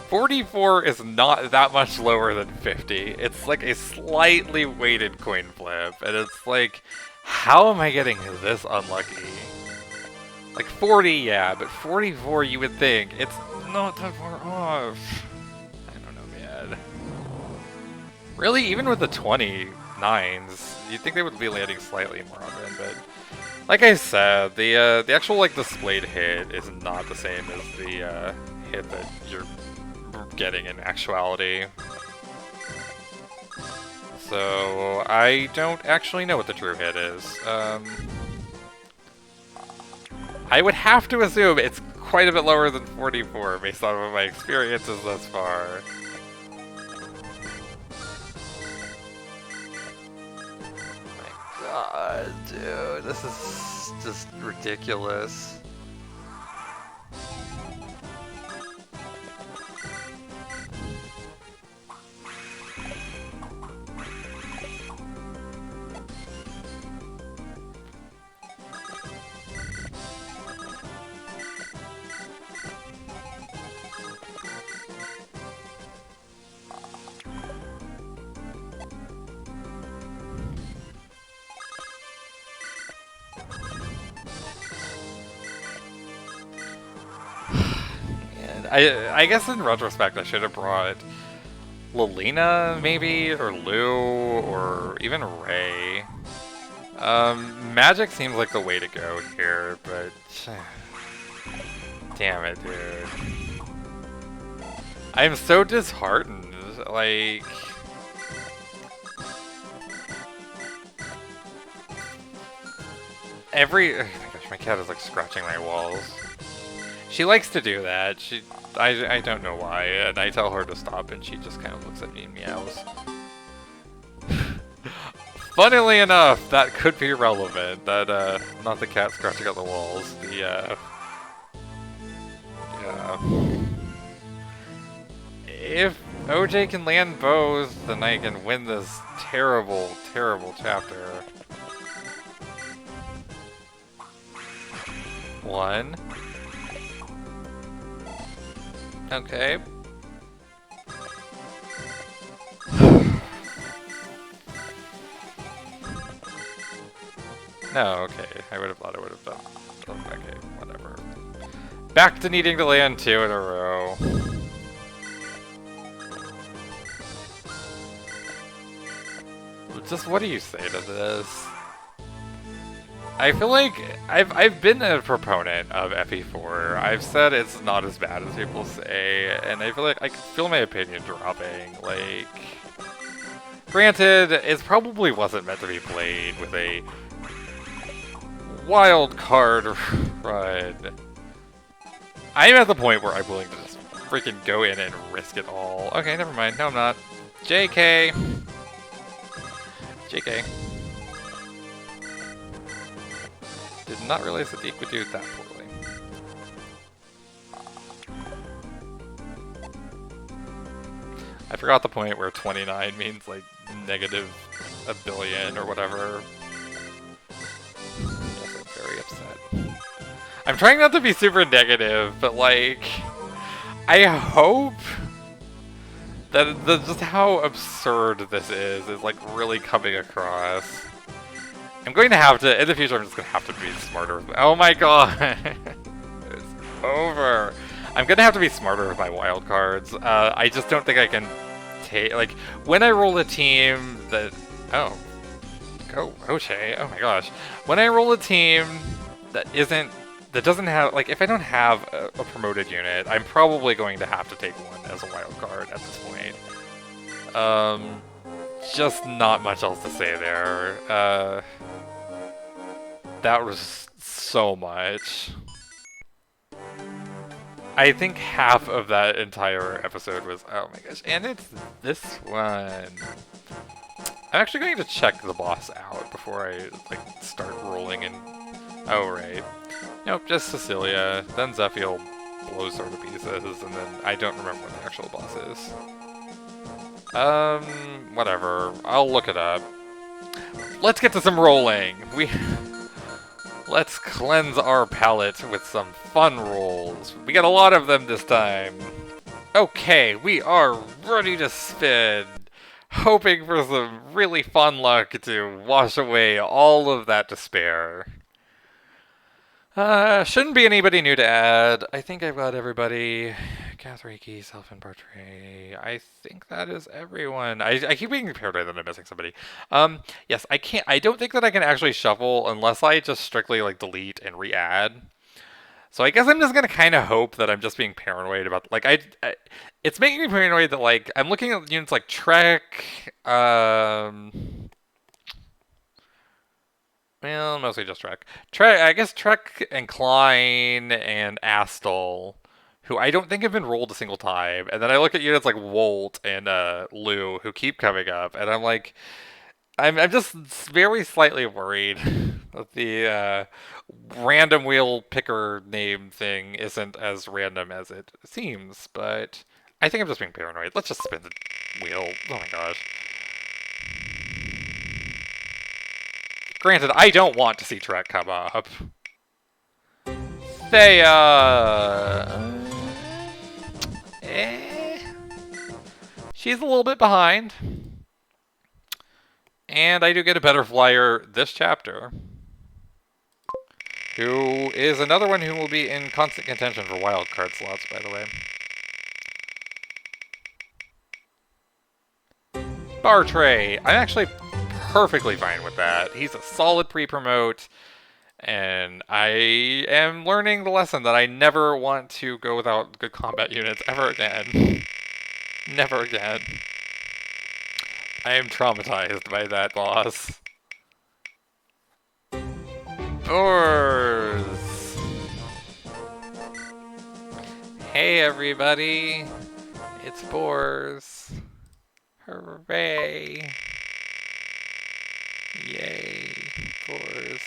44 is not that much lower than 50. It's like a slightly weighted coin flip, and it's like, how am I getting this unlucky? Like 40, yeah, but 44 you would think. It's not that far off. Really, even with the 29s, you'd think they would be landing slightly more often, but like I said, the actual like displayed hit is not the same as the hit that you're getting in actuality. So I don't actually know what the true hit is. I would have to assume it's quite a bit lower than 44 based on my experiences thus far. God, dude, this is just ridiculous. I guess in retrospect I should have brought Lilina, maybe, or Lou, or even Ray. Magic seems like the way to go here, but... damn it, dude. I am so disheartened, like... oh my gosh, my cat is like scratching my walls. She likes to do that. I don't know why, and I tell her to stop, and she just kind of looks at me and meows. Funnily enough, that could be relevant. That not the cat scratching at the walls. The yeah. If OJ can land both, then I can win this terrible, terrible chapter. 1. Okay. No, okay. I would have thought I would have done. Okay, whatever. Back to needing to land 2 in a row. Just what do you say to this? I feel like I've been a proponent of FE4. I've said it's not as bad as people say, and I feel like I can feel my opinion dropping. Like, granted, it probably wasn't meant to be played with a wild card run. I'm at the point where I'm willing to just freaking go in and risk it all. Okay, never mind. No, I'm not. JK. JK. Did not realize that Deke would do it that poorly. I forgot the point where 29 means like negative a billion or whatever. Yes, I'm very upset. I'm trying not to be super negative, but like, I hope that just how absurd this is like really coming across. I'm going to have to, in the future, I'm just going to have to be smarter with oh my god! It's over! I'm going to have to be smarter with my wild cards. I just don't think I can take, like, when I roll a team that, oh. Go, Oche, oh my gosh. When I roll a team that doesn't have, like, if I don't have a promoted unit, I'm probably going to have to take one as a wild card at this point. Um, just not much else to say there. That was so much. I think half of that entire episode was, oh my gosh, and it's this one. I'm actually going to check the boss out before I like start rolling and, oh right. Nope, just Cecilia, then Zephiel blows her to pieces, and then I don't remember what the actual boss is. Whatever, I'll look it up. Let's get to some rolling! Let's cleanse our palate with some fun rolls. We got a lot of them this time. Okay, we are ready to spin. Hoping for some really fun luck to wash away all of that despair. Shouldn't be anybody new to add. I think I've got everybody. Kathriki, self-portrait. I think that is everyone. I keep being paranoid that I'm missing somebody. Yes, I don't think that I can actually shuffle unless I just strictly like delete and re-add. So I guess I'm just gonna kind of hope that I'm just being paranoid about, like, it's making me paranoid that, like, I'm looking at units like Trek, well, mostly just Trek. I guess Trek and Klein and Astle, who I don't think have been rolled a single time. And then I look at units like Wolt and Lou, who keep coming up, and I'm like, I'm just very slightly worried that the random wheel picker name thing isn't as random as it seems, but I think I'm just being paranoid. Let's just spin the wheel. Oh my gosh. Granted, I don't want to see Trek come up. Thea! She's a little bit behind. And I do get a better flyer this chapter, who is another one who will be in constant contention for wildcard slots, by the way. Bartray! I'm actually perfectly fine with that. He's a solid pre-promote, and I am learning the lesson that I never want to go without good combat units ever again. Never again. I am traumatized by that boss. Boars! Hey everybody! It's Boars! Hooray! Yay, Boars.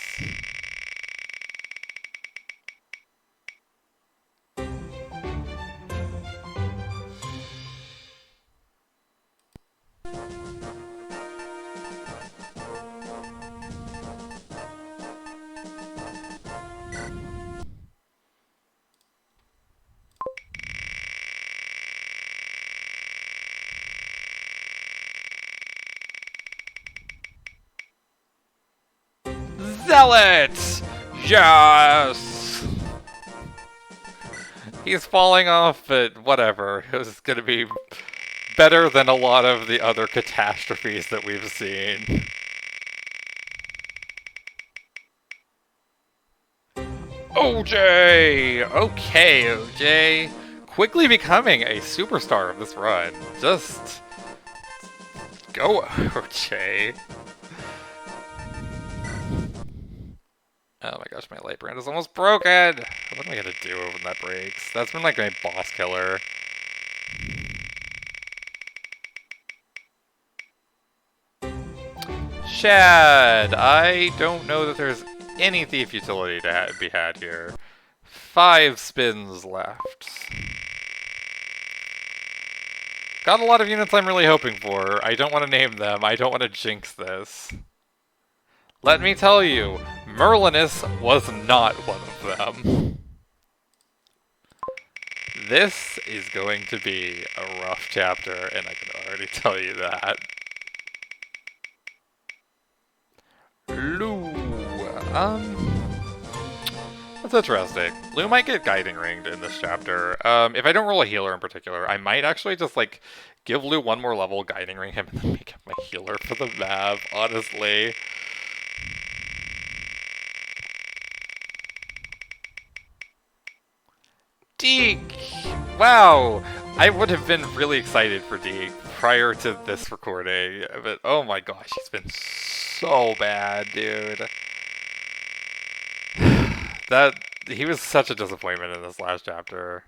Zealot! Yes! He's falling off, but whatever. It was gonna be better than a lot of the other catastrophes that we've seen. OJ! Okay, OJ. Quickly becoming a superstar of this run. Just go, OJ. Oh my gosh, my light brand is almost broken! What am I gonna do when that breaks? That's been like my boss killer. Shad! I don't know that there's any thief utility to be had here. 5 spins left. Got a lot of units I'm really hoping for. I don't want to name them. I don't want to jinx this. Let me tell you, Merlinus was not one of them. This is going to be a rough chapter, and I can already tell you that. Lou. That's interesting. Lou might get guiding ringed in this chapter. If I don't roll a healer in particular, I might actually just like give Lou one more level, guiding ring him, and then make him my healer for the map, honestly. Deke! Wow! I would have been really excited for Deke prior to this recording, but oh my gosh, he's been so bad, dude. He was such a disappointment in this last chapter.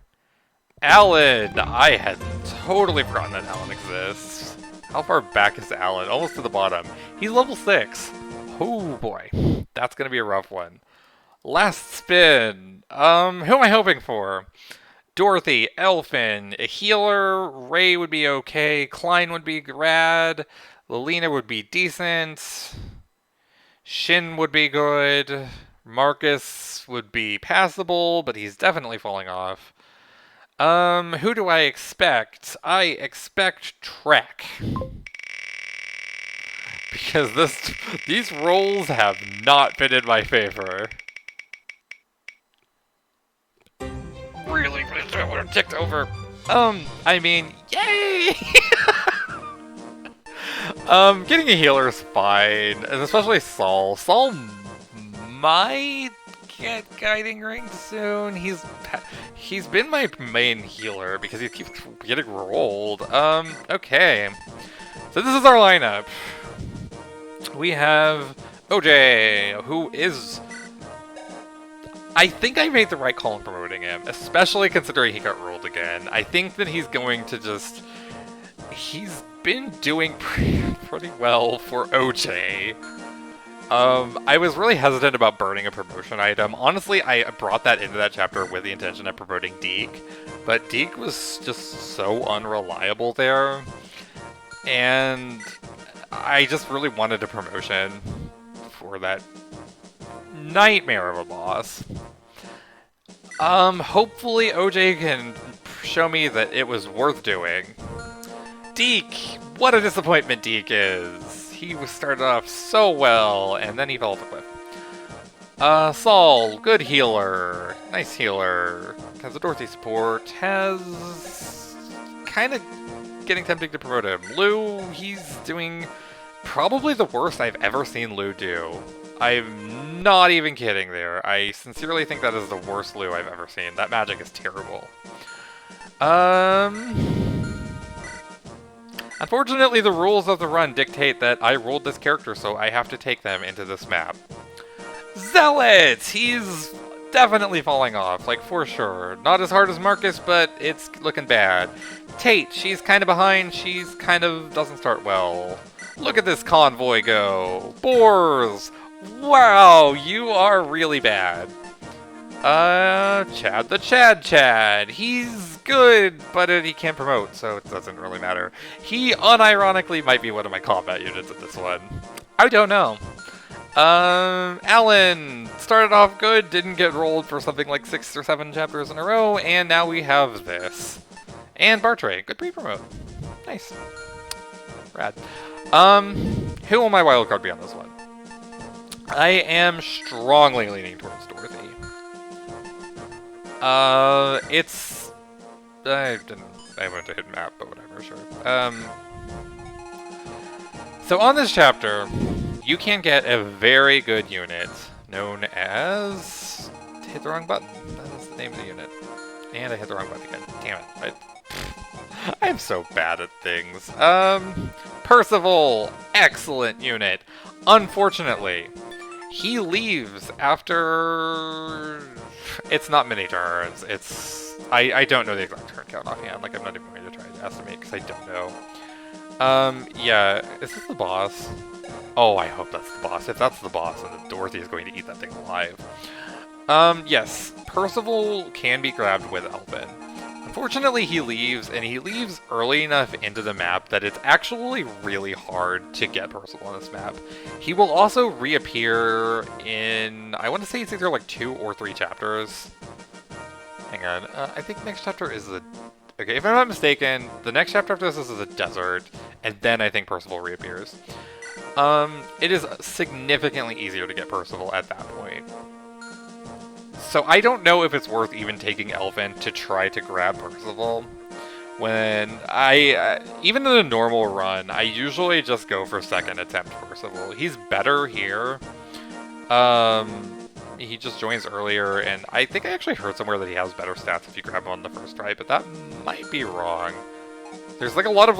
Alan! I had totally forgotten that Alan exists. How far back is Alan? Almost to the bottom. He's level 6. Oh boy. That's gonna be a rough one. Last spin. Who am I hoping for? Dorothy, Elfin, a healer, Ray would be okay, Klein would be rad, Lelina would be decent, Shin would be good, Marcus would be passable, but he's definitely falling off. Who do I expect? I expect Trek. Because these rolls have not been in my favor. Really don't want to tick over. I mean, yay! Getting a healer is fine, and especially Saul. Saul might get guiding ring soon. He's been my main healer because he keeps getting rolled. Okay. So this is our lineup. We have OJ, who is... I think I made the right call in promoting him, especially considering he got rolled again. I think that he's going to just... He's been doing pretty well for OJ. I was really hesitant about burning a promotion item. Honestly, I brought that into that chapter with the intention of promoting Deke, but Deke was just so unreliable there, and I just really wanted a promotion for that nightmare of a boss. Hopefully OJ can show me that it was worth doing. Deke! What a disappointment Deke is! He started off so well, and then he fell off the cliff. Saul, good healer. Nice healer. Has the Dorothy support. Has... kind of getting tempting to promote him. Lou, he's doing probably the worst I've ever seen Lou do. I'm not even kidding there. I sincerely think that is the worst Lou I've ever seen. That magic is terrible. Unfortunately, the rules of the run dictate that I rolled this character, so I have to take them into this map. Zealot! He's definitely falling off, like for sure. Not as hard as Marcus, but it's looking bad. Tate, she's kind of behind, she's kind of doesn't start well. Look at this convoy go. Boars! Wow, you are really bad. Chad the Chad. He's good, but he can't promote, so it doesn't really matter. He unironically might be one of my combat units at this one. I don't know. Alan started off good, didn't get rolled for something like 6 or 7 chapters in a row, and now we have this. And Bartray, good pre-promote. Nice. Rad. Who will my wildcard be on this one? I am strongly leaning towards Dorothy. It's... I went to hidden map, but whatever, sure. So on this chapter, you can get a very good unit known as... Hit the wrong button. That is the name of the unit. And I hit the wrong button again. Damn it. I'm so bad at things. Percival, excellent unit. Unfortunately, he leaves after... It's not many turns. It's... I don't know the exact turn count offhand. Like, I'm not even going to try to estimate because I don't know. Yeah. Is this the boss? Oh, I hope that's the boss. If that's the boss, then Dorothy is going to eat that thing alive. Yes. Percival can be grabbed with Elfin. Unfortunately, he leaves, and he leaves early enough into the map that it's actually really hard to get Percival on this map. He will also reappear in, I want to say it's either like 2 or 3 chapters. Hang on, I think next chapter is the... Okay, if I'm not mistaken, the next chapter after this is the desert, and then I think Percival reappears. It is significantly easier to get Percival at that point. So I don't know if it's worth even taking Elfin to try to grab Percival. When even in a normal run, I usually just go for second attempt Percival. He's better here. he just joins earlier, and I think I actually heard somewhere that he has better stats if you grab him on the first try, but that might be wrong. There's like a lot of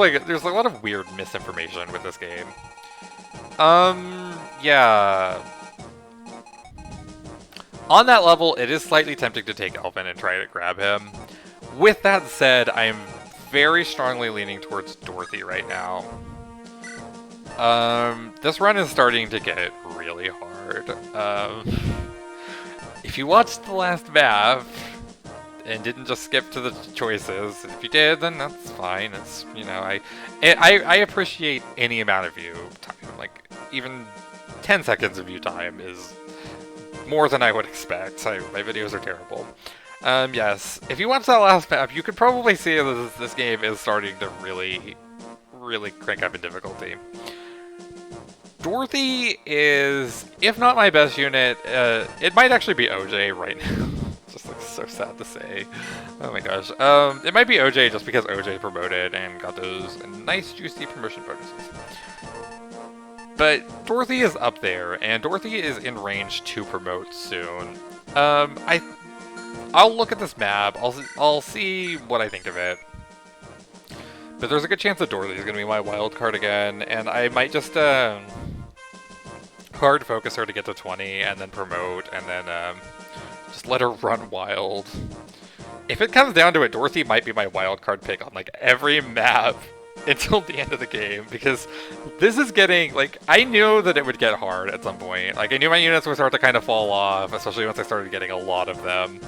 weird misinformation with this game. Yeah. On that level, it is slightly tempting to take Elvin and try to grab him. With that said, I'm very strongly leaning towards Dorothy right now. This run is starting to get really hard. If you watched the last map and didn't just skip to the choices, if you did, then that's fine. It's, you know, I appreciate any amount of view time. Like, even 10 seconds of view time is more than I would expect. My videos are terrible. Yes, if you watch that last map, you could probably see that this game is starting to really crank up in difficulty. Dorothy is, if not my best unit, it might actually be OJ right now. Just like so sad to say. Oh my gosh. It might be OJ just because OJ promoted and got those nice juicy promotion bonuses. But Dorothy is up there, and Dorothy is in range to promote soon. I'll look at this map. I'll see what I think of it. But there's a good chance that Dorothy is going to be my wild card again, and I might just hard focus her to get to 20 and then promote, and then just let her run wild. If it comes down to it, Dorothy might be my wild card pick on like every map until the end of the game, because this is getting, like, I knew that it would get hard at some point. Like, I knew my units would start to kind of fall off, especially once I started getting a lot of them.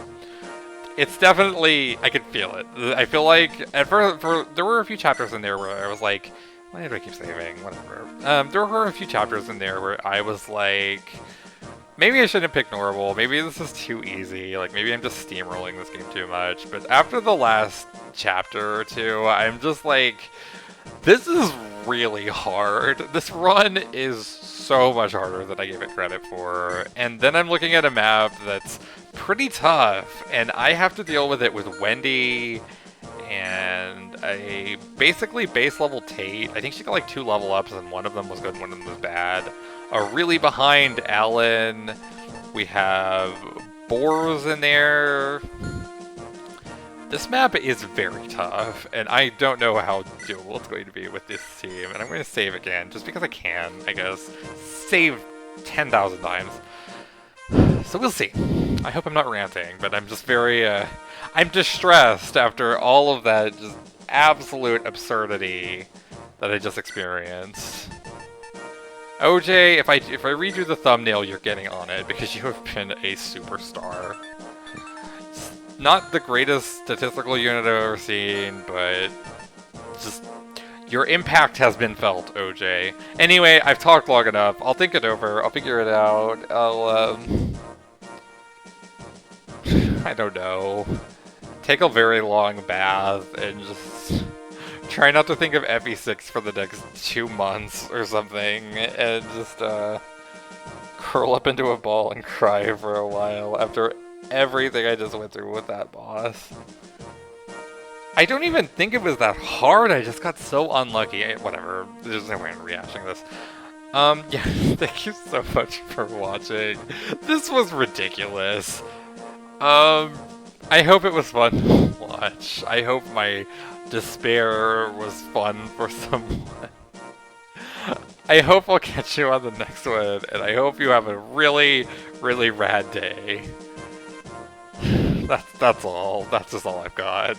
It's definitely, I can feel it. I feel like, there were a few chapters in there where I was like, why do I keep saving? Whatever. There were a few chapters in there where I was like, maybe I shouldn't pick normal, maybe this is too easy, like maybe I'm just steamrolling this game too much, but after the last chapter or two, I'm just like, this is really hard. This run is so much harder than I gave it credit for, and then I'm looking at a map that's pretty tough, and I have to deal with it with Wendy and a basically base level Tate. I think she got like 2 level ups, and one of them was good and one of them was bad. A really behind Alan. We have Boars in there. This map is very tough, and I don't know how doable it's going to be with this team. And I'm going to save again, just because I can, I guess. Save 10,000 times. So we'll see. I hope I'm not ranting, but I'm just very, I'm distressed after all of that just absolute absurdity that I just experienced. OJ, if I read you the thumbnail, you're getting on it, because you have been a superstar. It's not the greatest statistical unit I've ever seen, but just your impact has been felt, OJ. Anyway, I've talked long enough. I'll think it over. I'll figure it out. I'll, I don't know. Take a very long bath and just try not to think of FE6 for the next 2 months or something, and just curl up into a ball and cry for a while after everything I just went through with that boss. I don't even think it was that hard, I just got so unlucky. Whatever, there's no way I'm rehashing this. Yeah, thank you so much for watching. This was ridiculous. I hope it was fun to watch. I hope my despair was fun for someone. I hope I'll catch you on the next one, and I hope you have a really, really rad day. That's all. That's just all I've got.